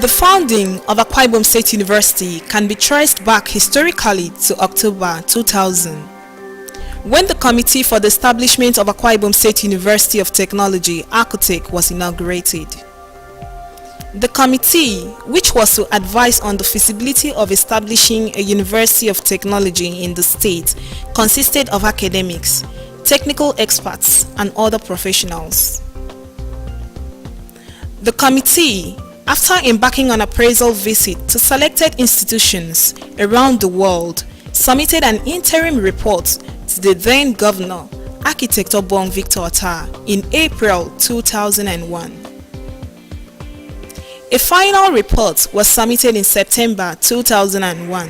The founding of Akwa Ibom State University can be traced back historically to October 2000, when the Committee for the Establishment of Akwa Ibom State University of Technology, AKUTEC, was inaugurated. The committee, which was to advise on the feasibility of establishing a University of Technology in the state, consisted of academics, technical experts, and other professionals. The committee, after embarking on appraisal visit to selected institutions around the world, submitted an interim report to the then Governor, Architect Obong Victor Otta, in April 2001. A final report was submitted in September 2001.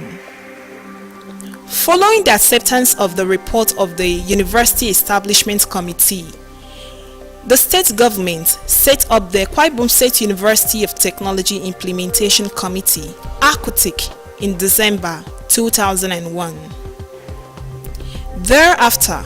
Following the acceptance of the report of the University Establishment Committee, the state government set up the Akwa Ibom State University of Technology Implementation Committee, AKUTEC, in December 2001. Thereafter,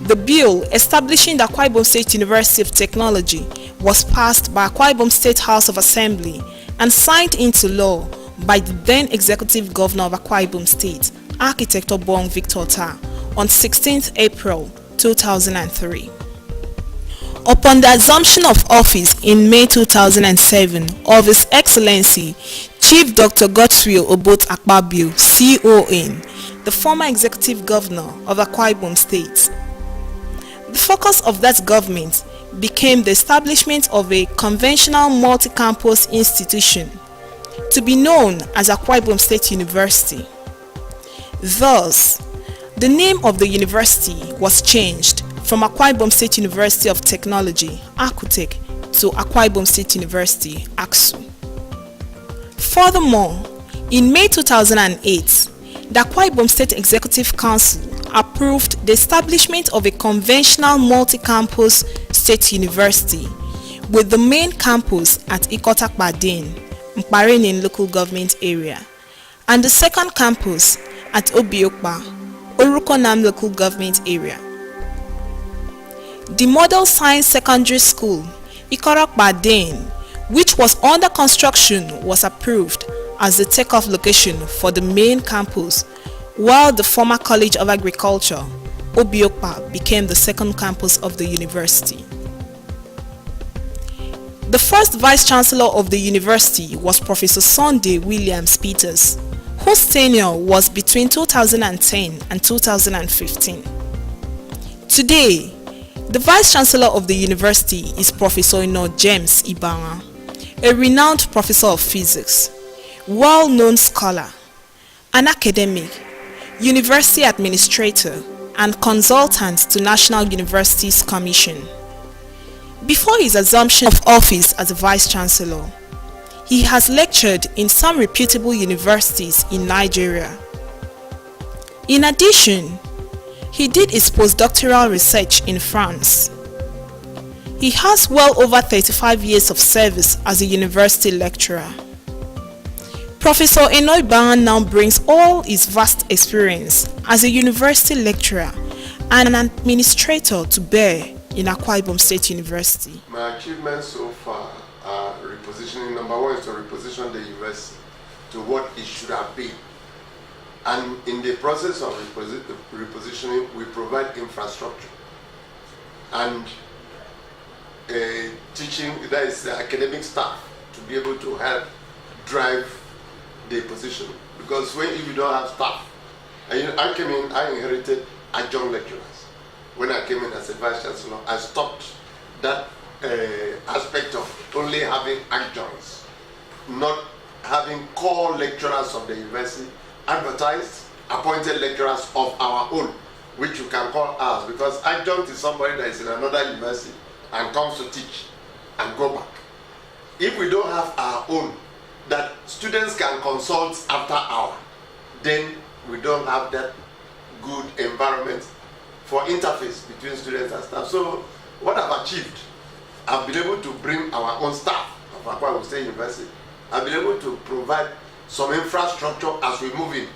the bill establishing the Akwa Ibom State University of Technology was passed by Akwa Ibom State House of Assembly and signed into law by the then Executive Governor of Akwa Ibom State, Architect Obong Victor Otta, on 16th April 2003. Upon the assumption of office in May 2007 of His Excellency Chief Dr. Godswill Obot Akpabio, CON, the former Executive Governor of Akwa Ibom State, the focus of that government became the establishment of a conventional multi-campus institution to be known as Akwa Ibom State University. Thus, the name of the university was changed from Akwa Ibom State University of Technology, AKUTEC, to Akwa Ibom State University, AKSU. Furthermore, in May 2008, the Akwa Ibom State Executive Council approved the establishment of a conventional multi-campus state university with the main campus at Ikotakpadin, Mparinin local government area, and the second campus at Obiokpa, Orukonam local government area. The Model Science Secondary School, Ikotakpadin, which was under construction, was approved as the takeoff location for the main campus, while the former College of Agriculture, Obiokpa, became the second campus of the university. The first Vice-Chancellor of the university was Professor Sunday Williams Peters, whose tenure was between 2010 and 2015. Today, the Vice-Chancellor of the university is Professor James Ibanga, a renowned professor of physics, well-known scholar, an academic, university administrator, and consultant to National Universities Commission. Before his assumption of office as a Vice-Chancellor, he has lectured in some reputable universities in Nigeria. In addition, he did his postdoctoral research in France. He has well over 35 years of service as a university lecturer. Professor Ibanga now brings all his vast experience as a university lecturer and an administrator to bear in Akwa Ibom State University. My achievements so far are repositioning. Number one is to reposition the university to what it should have been. And in the process of repositioning, we provide infrastructure and teaching, that is the academic staff, to be able to help drive the position. Because if you don't have staff, and I came in, I inherited adjunct lecturers. When I came in as a Vice Chancellor, I stopped that aspect of only having adjuncts, not having core lecturers of the university, advertised, appointed lecturers of our own, which you can call ours, because adjunct is somebody that is in another university and comes to teach and go back. If we don't have our own that students can consult after hour, then we don't have that good environment for interface between students and staff. So what I've achieved, I've been able to bring our own staff of Akwa Ibom State University. I've been able to provide some infrastructure as we move in.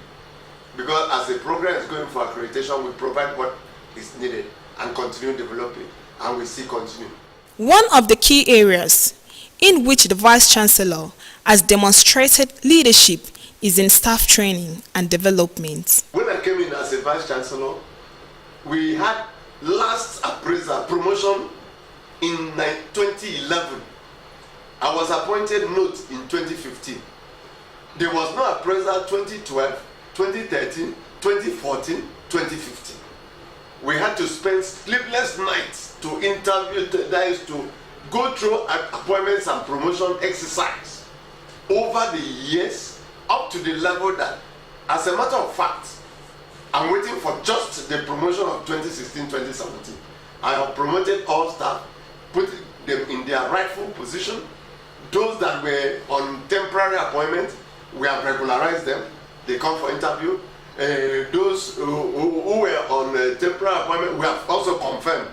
Because as the program is going for accreditation, we provide what is needed and continue developing, and we see continue. One of the key areas in which the Vice-Chancellor as demonstrated leadership is in staff training and development. When I came in as a vice chancellor, we had last appraiser promotion in 2011. I was appointed note in 2015. There was no appraiser 2012, 2013, 2014, 2015. We had to spend sleepless nights to interview, that is to go through appointments and promotion exercise over the years up to the level that, as a matter of fact, I'm waiting for just the promotion of 2016-2017. I have promoted all staff, put them in their rightful position. Those that were on temporary appointment, we have regularized them. They come for interview. Those who were on temporary appointment, we have also confirmed.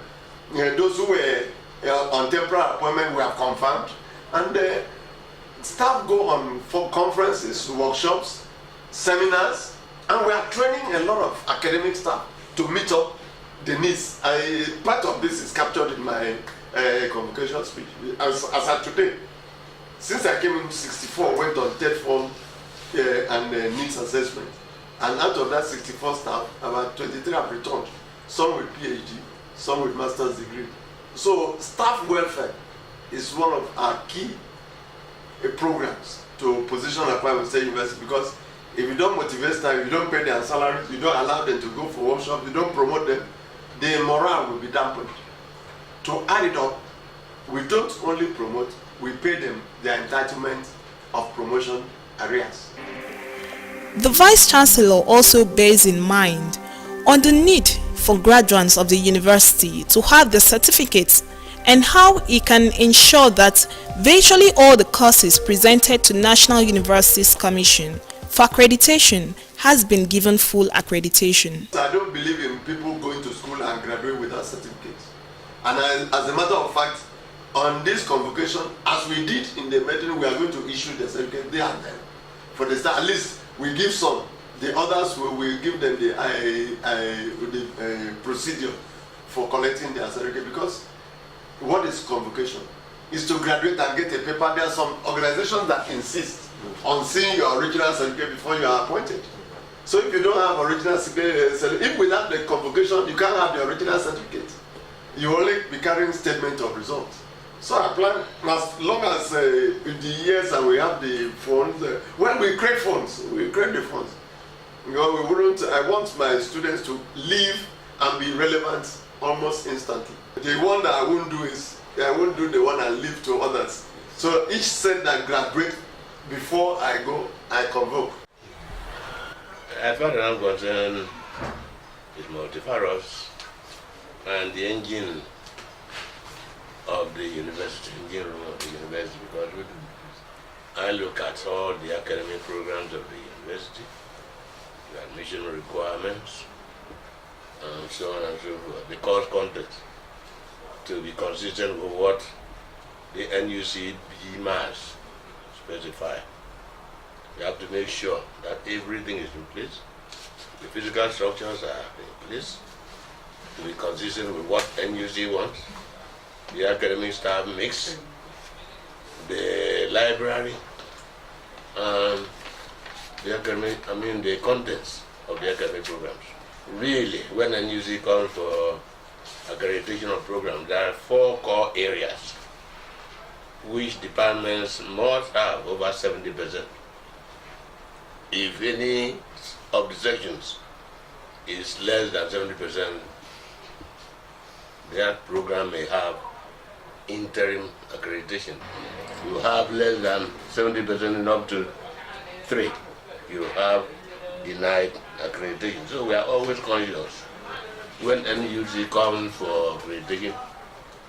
Those who were on temporary appointment, we have confirmed. And staff go on for conferences, workshops, seminars, and we are training a lot of academic staff to meet up the needs. Part of this is captured in my convocation speech. As at today, since I came in 64, went on third form and needs assessment. And out of that 64 staff, about 23 have returned. Some with PhD, some with master's degree. So staff welfare is one of our key programs to position Akwa Ibom State University, because if you don't motivate staff, you don't pay their salaries, you don't allow them to go for workshops, you don't promote them, their morale will be dampened. To add it up, we don't only promote, we pay them their entitlement of promotion arrears. The Vice Chancellor also bears in mind on the need for graduates of the university to have the certificates and how it can ensure that virtually all the courses presented to National Universities Commission for accreditation has been given full accreditation. I don't believe in people going to school and graduate without certificates. And as a matter of fact, on this convocation, as we did in the meeting, we are going to issue the certificate there and then. For the start, at least we give some. The others will give them the procedure for collecting their certificate, because what is convocation? Is to graduate and get a paper. There are some organizations that insist on seeing your original certificate before you are appointed. So if you don't have original certificate, if without the convocation you can't have the original certificate, you only be carrying statement of results. So I plan, as long as in the years that we have the funds, when we create funds, we create the funds. You know, I want my students to leave and be relevant almost instantly. The one that I won't do is, I won't do the one I leave to others. So each set that graduate, before I go, I convoke. As far as I'm concerned, it's multifarious, and the engine of the university, engine room of the university, because I look at all the academic programs of the university, the admission requirements, and so on and so forth, the course content, to be consistent with what the NUC BMAS specify. You have to make sure that everything is in place, the physical structures are in place, to be consistent with what NUC wants, the academic staff mix, the library, and the academic, the contents of the academic programs. Really, when NUC comes for accreditation of programs, there are 4 core areas which departments must have over 70%. If any of the sections is less than 70%, that program may have interim accreditation. You have less than 70% and up to 3, you have denied accreditation. So we are always conscious. When NUC comes for accreditation,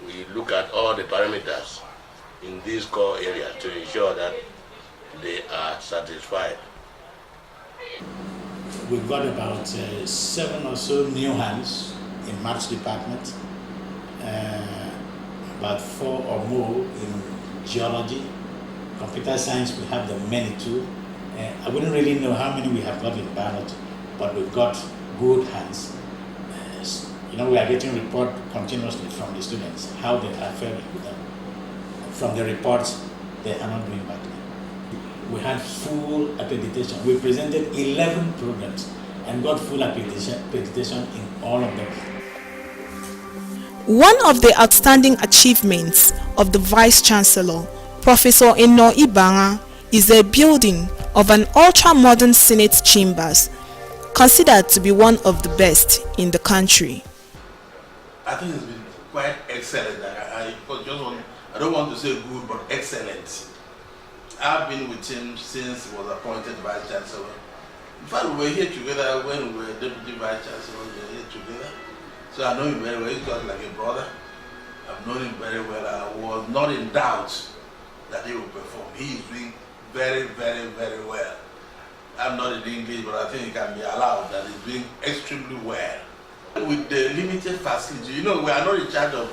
we look at all the parameters in these core areas to ensure that they are satisfied. We've got about 7 or so new hands in maths department, about 4 or more in geology. Computer science, we have the many too. I wouldn't really know how many we have got in biology, but we've got good hands. We are getting report continuously from the students, how they are faring with them. From the reports, they are not doing badly. we had full accreditation. We presented 11 programs and got full accreditation in all of them. One of the outstanding achievements of the Vice Chancellor, Professor Eno Ibanga, is the building of an ultra-modern Senate chambers, considered to be one of the best in the country. I think it's been quite excellent. I don't want to say good, but excellent. I've been with him since he was appointed Vice Chancellor. In fact, we were here together when we were Deputy Vice Chancellor. We were here together. So I know him very well. He's just like a brother. I've known him very well. I was not in doubt that he would perform. He is doing very, very, very well. I'm not in English, but I think it can be allowed that he's doing extremely well. With the limited facility, we are not in charge of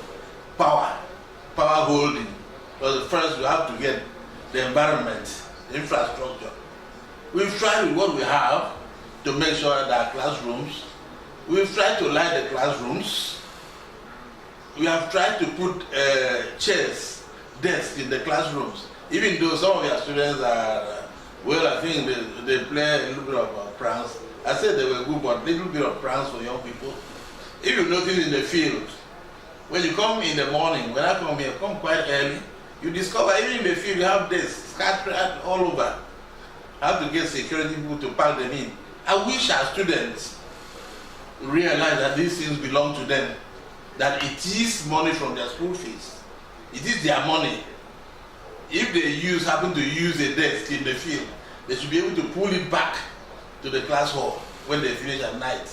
power holding. Because first we have to get the environment, infrastructure. We've tried with what we have to make sure that our classrooms, we've tried to light the classrooms. We have tried to put chairs, desks in the classrooms. Even though some of our students are, I think they play a little bit of pranks. I said they were good, but a little bit of pranks for young people. If you notice in the field, when you come in the morning, when I come here, come quite early, you discover even in the field you have this scattered all over. I have to get security people to pack them in. I wish our students realize that these things belong to them, that it is money from their school fees. It is their money. If they happen to use a desk in the field, they should be able to pull it back to the class hall when they finish at night.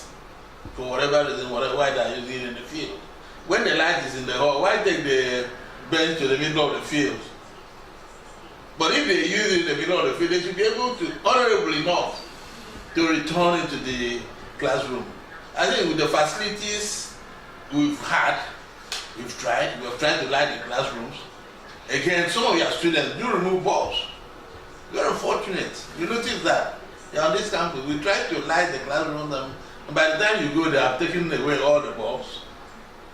For whatever reason, why they are using it in the field. When the light is in the hall, why take the bench to the middle of the field? But if they use it in the middle of the field, they should be able to, honorably enough, to return it to the classroom. I think with the facilities we've had, we have tried to light the classrooms. Again, some of your students do remove bulbs. You're unfortunate. You notice that on this campus, we try to light the classrooms, and by the time you go, they have taken away all the bulbs.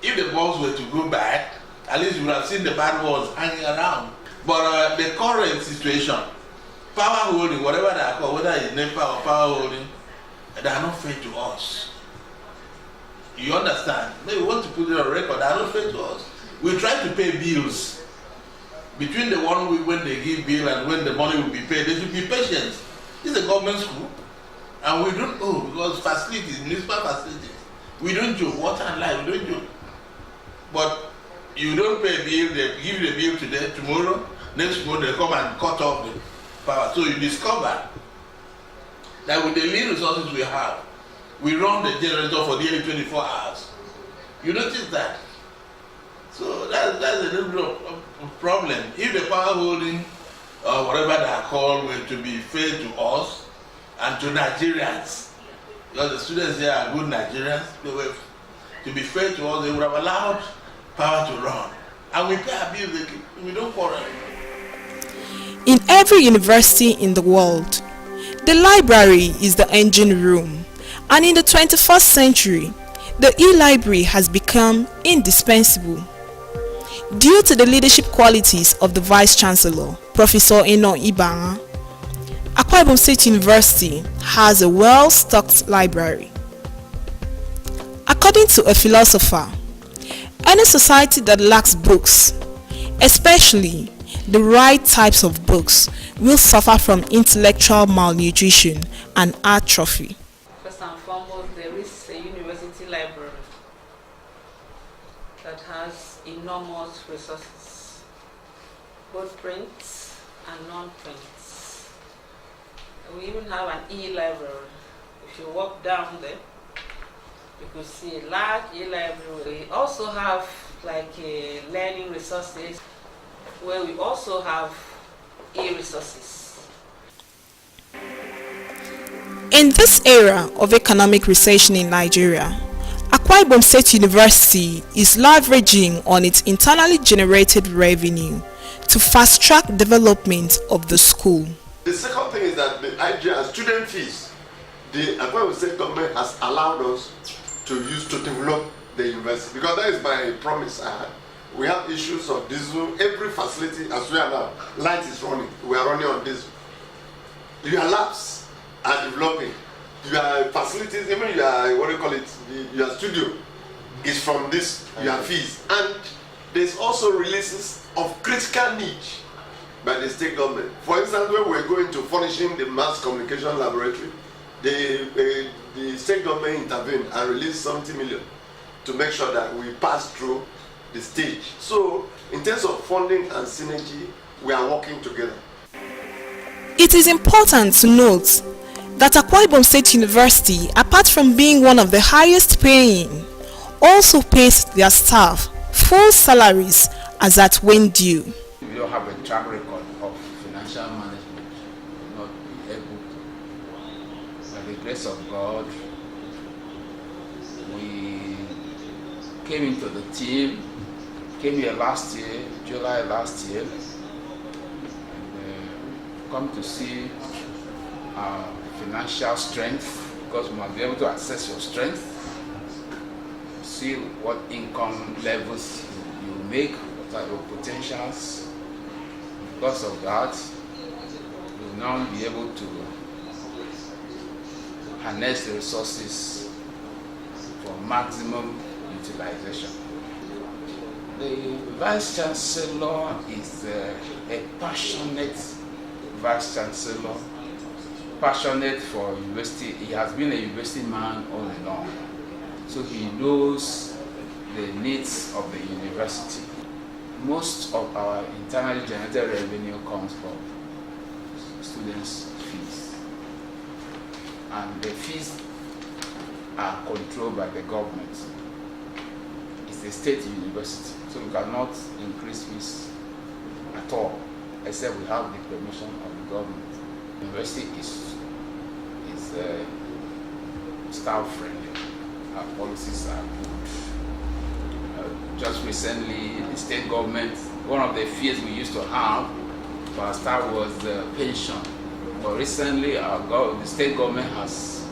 If the bulbs were to go back, at least you would have seen the bad ones hanging around. But the current situation, power holding, whatever they are called, whether it's NEPA or power holding, they are not fair to us. You understand? Maybe we want to put it on record, they are not fair to us. We try to pay bills. Between the 1 week when they give bill and when the money will be paid, there should be patience. This is a government school, and we don't owe because facilities, municipal facilities, we don't do water and light, we don't do. But you don't pay a bill, they give you the bill today, tomorrow, next month they come and cut off the power. So you discover that with the little resources we have, we run the generator for nearly 24 hours. You notice that? So that's a little bit of problem. If the power holding or whatever they are called were to be fair to us and to Nigerians, because the students here are good Nigerians, they were to be fair to us, they would have allowed power to run. And we pay our bills, we don't quarrel. In every university in the world, the library is the engine room, and in the 21st century, the e-library has become indispensable. Due to the leadership qualities of the Vice Chancellor, Professor Eno Ibanga, Akwa Ibom State University has a well-stocked library. According to a philosopher, any society that lacks books, especially the right types of books, will suffer from intellectual malnutrition and atrophy. First and foremost, there is a university library that has enormous resources, both prints and non-prints. We even have an e-library. If you walk down there, you could see a large e-library. We also have learning resources, where we also have e-resources. In this era of economic recession in Nigeria, Akwa Ibom State University is leveraging on its internally generated revenue to fast-track development of the school. The second thing is that the idea of student fees, the Akwa Ibom State government has allowed us to use to develop the university, because that is my promise I had. We have issues of diesel, every facility as we are now, light is running, we are running on diesel. Your labs are developing. Your facilities, even your, what do you call it, your studio is from this, your fees. And there's also releases of critical niche by the state government. For instance, when we're going to furnishing the mass communication laboratory, the state government intervened and released 70 million to make sure that we pass through the stage. So, in terms of funding and synergy, we are working together. It is important to note that Akwa Ibom State University, apart from being one of the highest paying, also pays their staff full salaries as at when due. We don't have a track record of financial management, not be able to. By the grace of God, we came into the team, came here last year, July last year, and come to see our financial strength, because we must be able to assess your strength, see what income levels you make, what are your potentials. Because of that, we will now be able to harness the resources for maximum utilization. The Vice Chancellor is a passionate Vice Chancellor, passionate for university. He has been a university man all along, so he knows the needs of the university. Most of our internally generated revenue comes from students' fees, and the fees are controlled by the government. It's a state university, so we cannot increase fees at all, except we have the permission of the government. The university is staff friendly. Our policies are good. Just recently, the state government, one of the fears we used to have for our staff was the pension. But recently, the state government has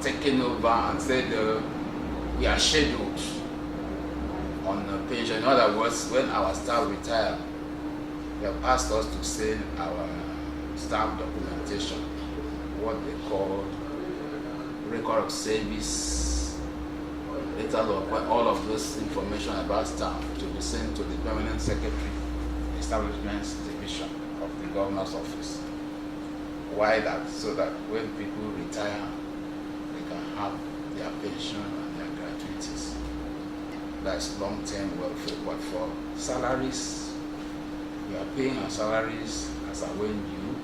taken over and said we are scheduled on pension. In other words, when our staff retire, they have asked us to send our staff documentation, what they call record of service, letter of all of this information about staff to be sent to the permanent secretary, establishments division of the governor's office. Why that? So that when people retire, they can have their pension and their gratuities. That's long-term welfare. But for salaries, we are paying our salaries as our when due.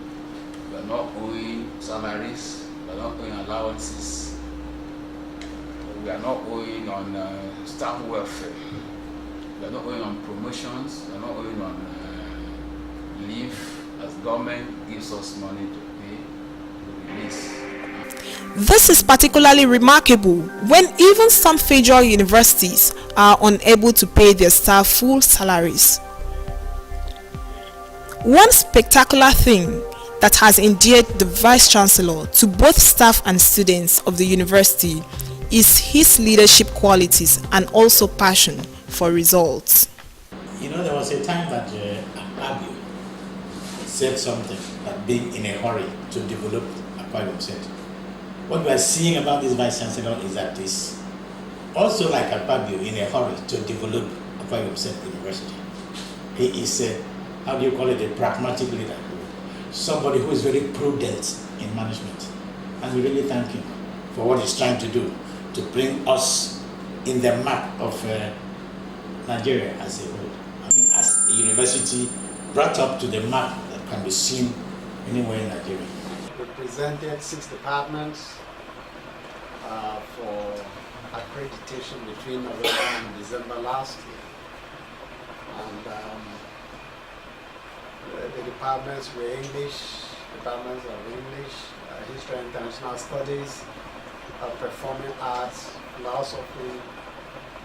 We are not owing salaries, we are not owing allowances, we are not owing on staff welfare, we are not owing on promotions, we are not owing on leave, as government gives us money to pay to release. This is particularly remarkable when even some federal universities are unable to pay their staff full salaries. One spectacular thing that has endeared the Vice Chancellor to both staff and students of the university is his leadership qualities and also passion for results. You know, there was a time that Akwa said something that being in a hurry to develop Akwa Ibom State. What we are seeing about this Vice Chancellor is that he's also like Akwa in a hurry to develop Akwa Ibom State University. He is a, how do you call it, a pragmatic leader, somebody who is very prudent in management. And we really thank him for what he's trying to do to bring us in the map of Nigeria as a whole. I mean, as a university brought up to the map that can be seen anywhere in Nigeria. We presented 6 departments for accreditation between November and December last year. And the departments were English, departments of English, History and International Studies, Performing Arts, Philosophy,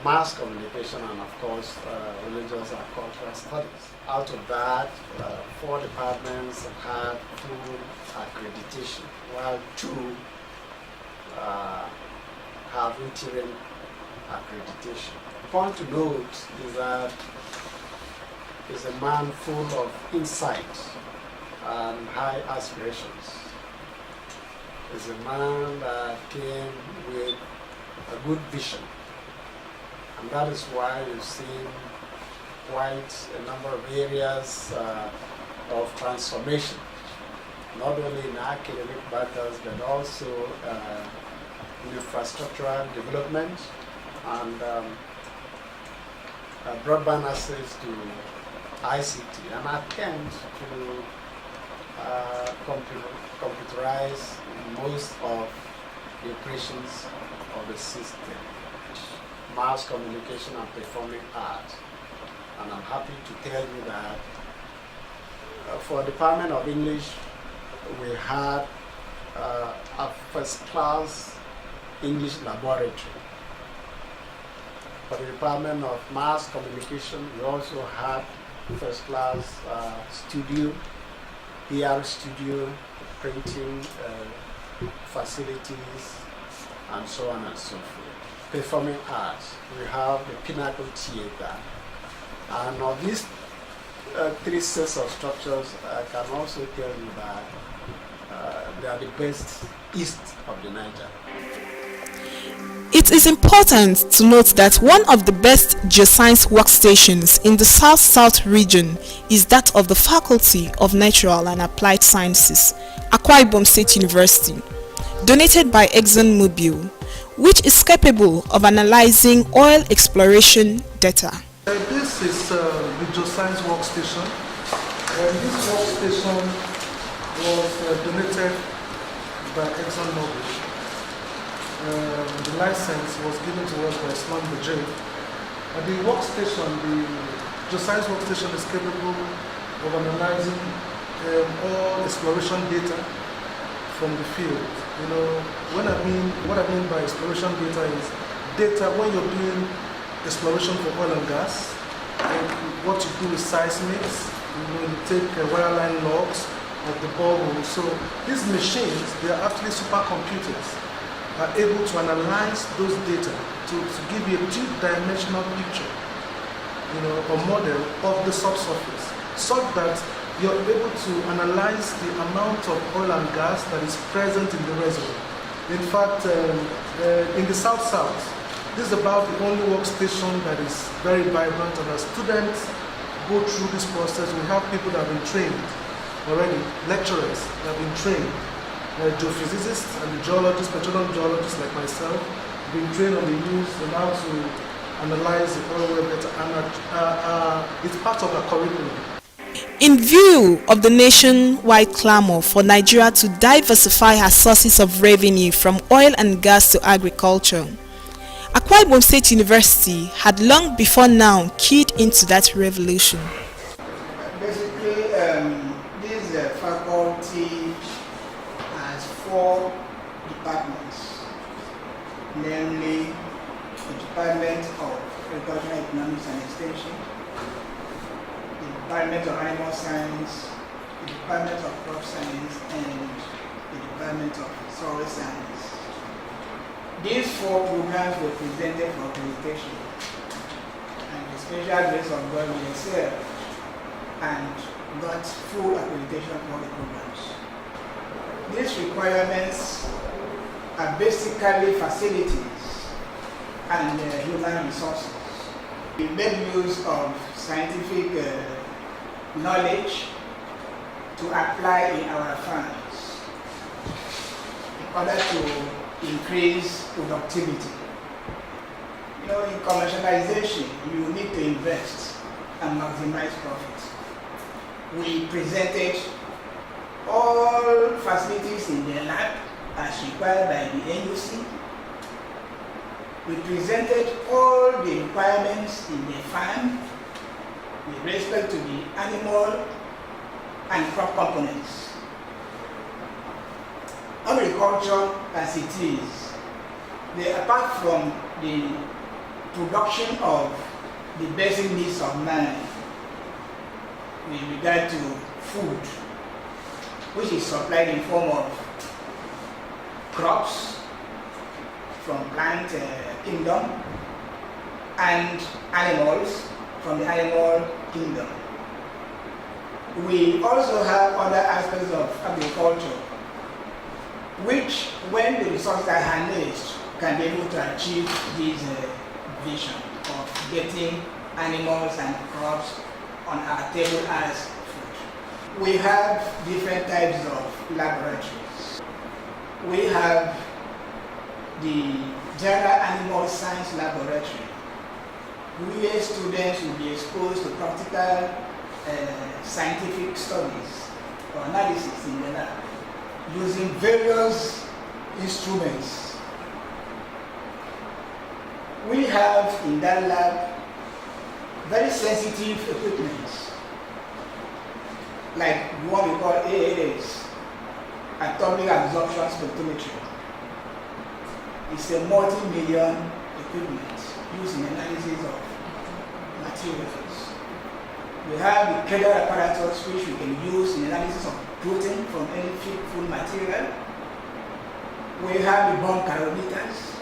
Mass Communication, and of course, Religious and Cultural Studies. Out of that, 4 departments had full accreditation, while 2 have interim accreditation. The point to note is that he's a man full of insight and high aspirations. is a man that came with a good vision. And that is why you've seen quite a number of areas of transformation, not only in academic matters, but also in infrastructural development and broadband access to ICT, an attempt to computerize most of the operations of the system, mass communication and performing arts. And I'm happy to tell you that for Department of English, we had a first-class English laboratory. For the Department of Mass Communication, we also had first-class studio, PR studio, printing facilities, and so on and so forth. Performing arts, we have the Pinnacle Theatre. And of these three sets of structures, I can also tell you that they are the best east of the Niger. It is important to note that one of the best geoscience workstations in the South-South region is that of the Faculty of Natural and Applied Sciences, Akwa Ibom State University, donated by ExxonMobil, which is capable of analyzing oil exploration data. This is the geoscience workstation. This workstation was donated by ExxonMobil. The license was given to us by Islam Bajay. The workstation, the geoscience workstation, is capable of analyzing all exploration data from the field. You know, what I mean by exploration data is data when you're doing exploration for oil and gas. And what you do is seismics. You take wireline logs of the borehole. So these machines, they are actually supercomputers, are able to analyze those data to give you a two-dimensional picture, or model of the subsurface, so that you're able to analyze the amount of oil and gas that is present in the reservoir. In fact, in the South-South, this is about the only workstation that is very vibrant, and as students go through this process, we have people that have been trained already, lecturers that have been trained, geophysicists and the geologists, petroleum geologists like myself, been trained on the use and how to analyze the oil well data, and it's part of our curriculum. In view of the nationwide clamor for Nigeria to diversify her sources of revenue from oil and gas to agriculture, Akwa Ibom State University had long before now keyed into that revolution. Basically, this faculty has 4 departments, namely the Department of Agricultural Economics and Extension, the Department of Animal Science, the Department of Crop Science, and the Department of Soil Science. These 4 programs were presented for accreditation, and the special grace of God we excelled and got full accreditation for the programs. These requirements are basically facilities and human resources. We made use of scientific knowledge to apply in our farms in order to increase productivity. In commercialization, you need to invest and maximize profits. We presented all facilities in the lab as required by the NUC. We presented all the requirements in the farm with respect to the animal and crop components. Agriculture as it is, apart from the production of the basic needs of man with regard to food, which is supplied in form of crops from plant kingdom and animals from the animal kingdom. We also have other aspects of agriculture which, when the resources are harnessed, can be able to achieve this vision of getting animals and crops on our table as food. We have different types of laboratories. We have the General Animal Science Laboratory, where students will be exposed to practical scientific studies or analysis in the lab using various instruments. We have in that lab very sensitive equipment, like what we call AAS, atomic absorption spectrometry. It's a multi-million equipment used in analysis of materials. We have the Kedar apparatus, which we can use in analysis of protein from any food material. We have the bomb calorimeters.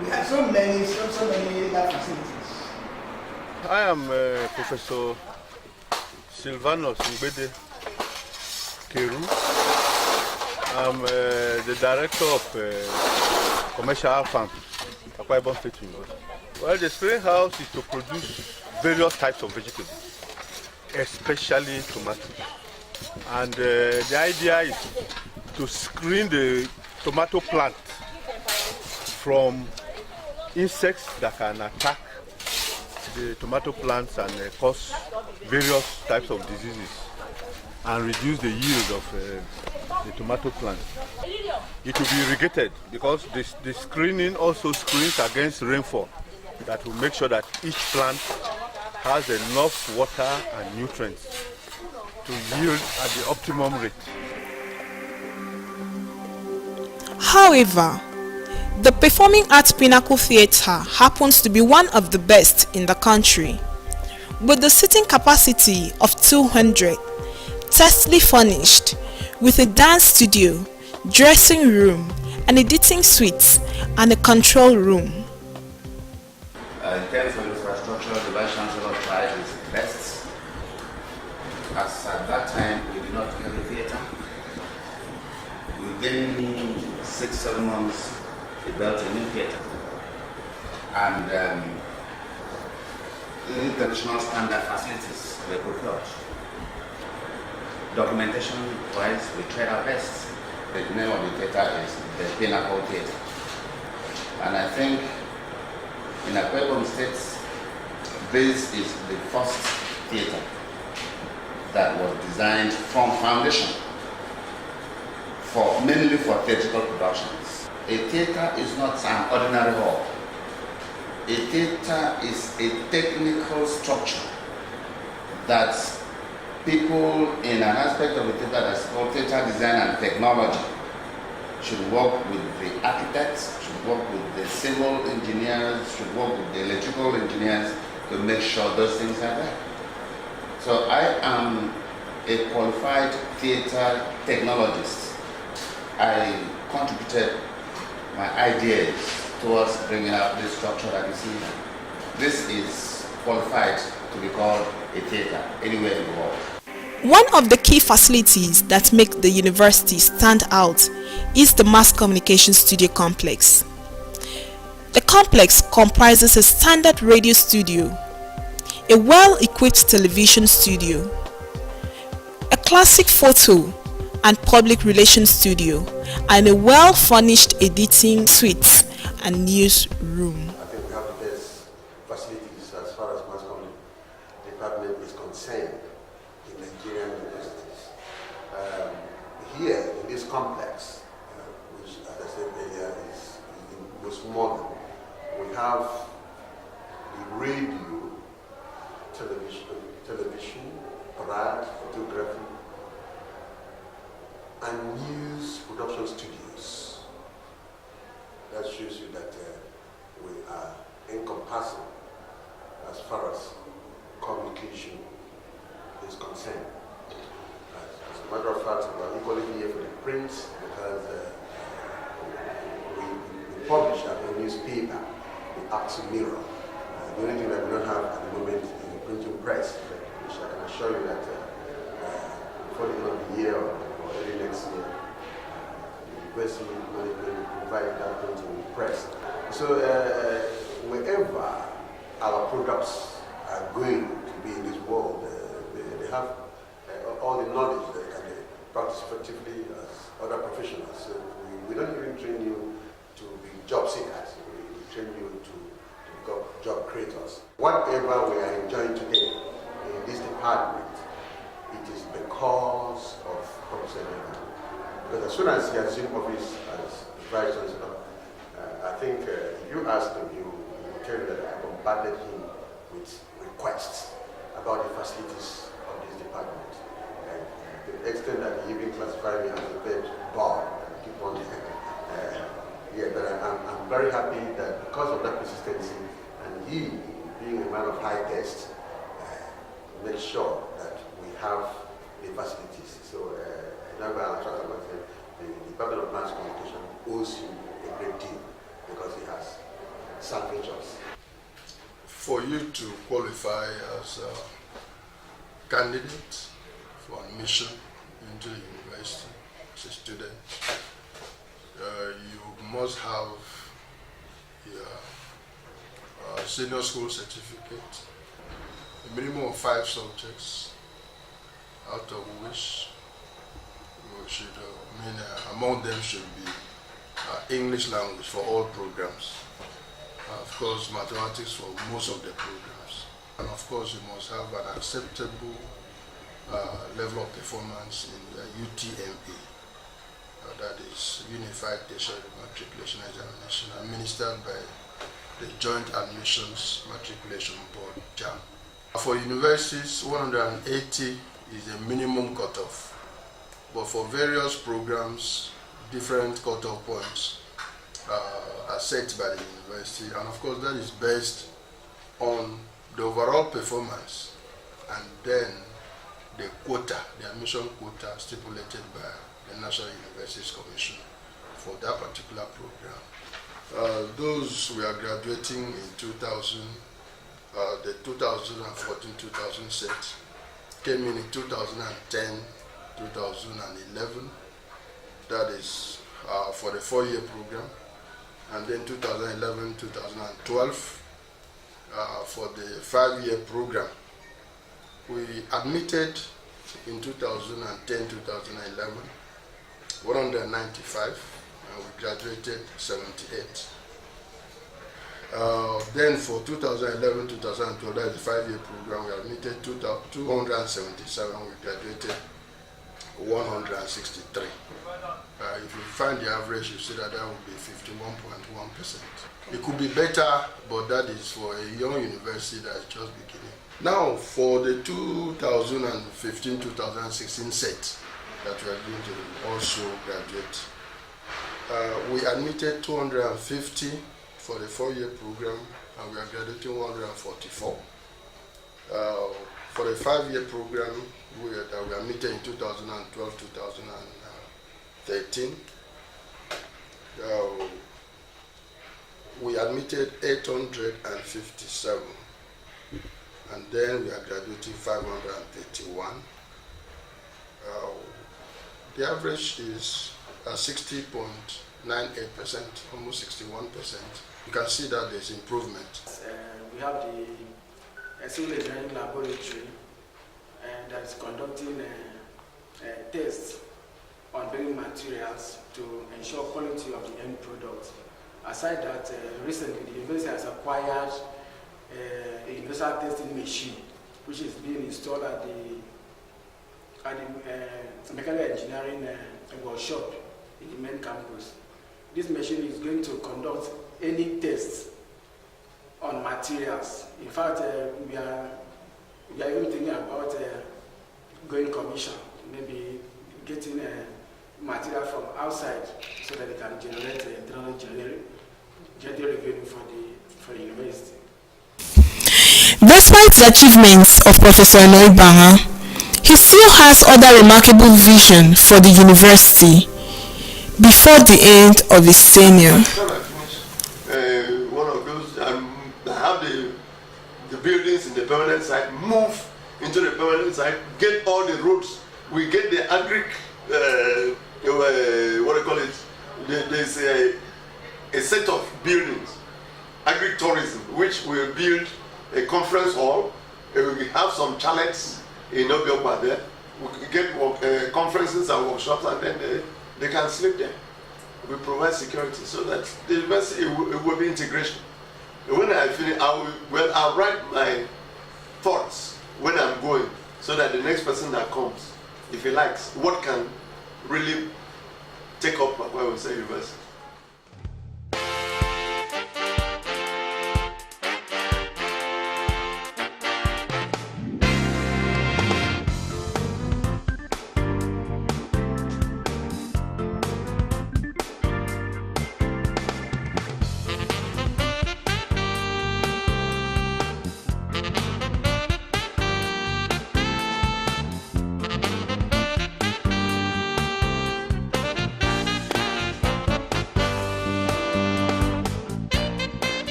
We have so many lab facilities. I am Professor Silvanos Mbede Keru. I'm the director of Commercial Farm, Akwa Ibom State University. Well, the spraying house is to produce various types of vegetables, especially tomatoes. And the idea is to screen the tomato plant from insects that can attack the tomato plants and cause various types of diseases and reduce the yield of the tomato plant. It will be irrigated because the screening also screens against rainfall that will make sure that each plant has enough water and nutrients to yield at the optimum rate. However, the Performing Arts Pinnacle Theatre happens to be one of the best in the country, with the seating capacity of 200, tastefully furnished with a dance studio, dressing room, an editing suite, and a control room. In terms of infrastructure, the Vice Chancellor tried his best. As at that time, we did not have a theatre. Within 6-7 months, we built a new theatre. And international standard facilities were procured. Documentation-wise, we tried our best. The name of the theatre is the Pinnacle Theatre. And I think in Akwa Ibom State, this is the first theatre that was designed from foundation mainly for theatrical productions. A theatre is not an ordinary hall. A theatre is a technical structure that people in an aspect of the theatre that's called theatre design and technology should work with the architects, should work with the civil engineers, should work with the electrical engineers to make sure those things are there. So I am a qualified theatre technologist. I contributed my ideas towards bringing up this structure that you see here. This is qualified to be called a theatre anywhere in the world. One of the key facilities that make the university stand out is the Mass Communication Studio Complex. The complex comprises a standard radio studio, a well-equipped television studio, a classic photo and public relations studio, and a well-furnished editing suite and newsroom. I think we have the best facilities as far as mass comm department is concerned in Nigerian universities. Here in this complex, which as I said earlier is the most modern, we have the radio, television, radio, photography, and news production studios. That shows you that we are encompassing as far as communication is concerned. As a matter of fact, we are equally here for the print because we publish our newspaper, the AKSU Mirror. The only thing that we don't have at the moment is the printing press, which I can assure you that before the end of the year or early next year, university management provided that to the press. So wherever our products are going to be in this world, they have all the knowledge that they can practice effectively as other professionals. So we don't even train you to be job seekers. We train you to become job creators. Whatever we are enjoying today in this department, it is because of Professor Emmanuel. Because as soon as he assumed office as Vice Chancellor, I think if you ask him, he will tell you that I bombarded him with requests about the facilities of this department. And to the extent that he even classified me as a bed bar and keep on yeah, but I'm very happy that because of that persistency and he being a man of high taste, make sure that we have the facilities. So the Department of Mass Communication owes you a great deal because he has salvaged us. For you to qualify as a candidate for admission into the university as a student, you must have your senior school certificate, a minimum of 5 subjects, out of which you should, among them should be English language for all programs. Of course, mathematics for most of the programs. And of course, you must have an acceptable level of performance in the UTMA. That is Unified Tertiary Matriculation Examination, administered by the Joint Admissions Matriculation Board, JAM. For universities, 180 is a minimum cutoff. But for various programs, different cutoff points are set by the university, and of course that is based on the overall performance and then the quota, the admission quota stipulated by the National Universities Commission for that particular program. Those we are graduating in 2000, the 2014-2000 set came in 2010, 2011. That is for the 4-year program. And then 2011-2012 for the 5-year program. We admitted in 2010-2011 195 and we graduated 78. Then for 2011-2012, that is the 5-year program, we admitted 277, we graduated 163. If you find the average, you see that that would be 51.1%. It could be better, but that is for a young university that is just beginning. Now, for the 2015-2016 set that we are going to also graduate, we admitted 250 for the 4-year program, and we are graduating 144. For the 5-year program, we admitted in 2012-2013. We admitted 857, and then we are graduating 531. The average is 60.98%, almost 61%. You can see that there's improvement. We have the civil engineering laboratory that is conducting tests on building materials to ensure quality of the end product. Aside that, recently the university has acquired a universal testing machine, which is being installed at the mechanical engineering workshop in the main campus. This machine is going to conduct any tests on materials. In fact, we are even thinking about going commission, maybe getting material from outside so that they can generate revenue for the university. Despite the achievements of Professor Emmanuel, he still has other remarkable vision for the university before the end of his tenure. One of those, I have the buildings in the permanent site, move into the permanent site, get all the roads, we get the agric, what do you call it, There's a set of buildings, agri-tourism, which will build a conference hall. We have some chalets in Obiokwa there. We get conferences and workshops, and then they can sleep there. We provide security so that the university it will be integration. When I finish, I'll write my thoughts when I'm going, so that the next person that comes, if he likes, what can really take up Akwa Ibom State University.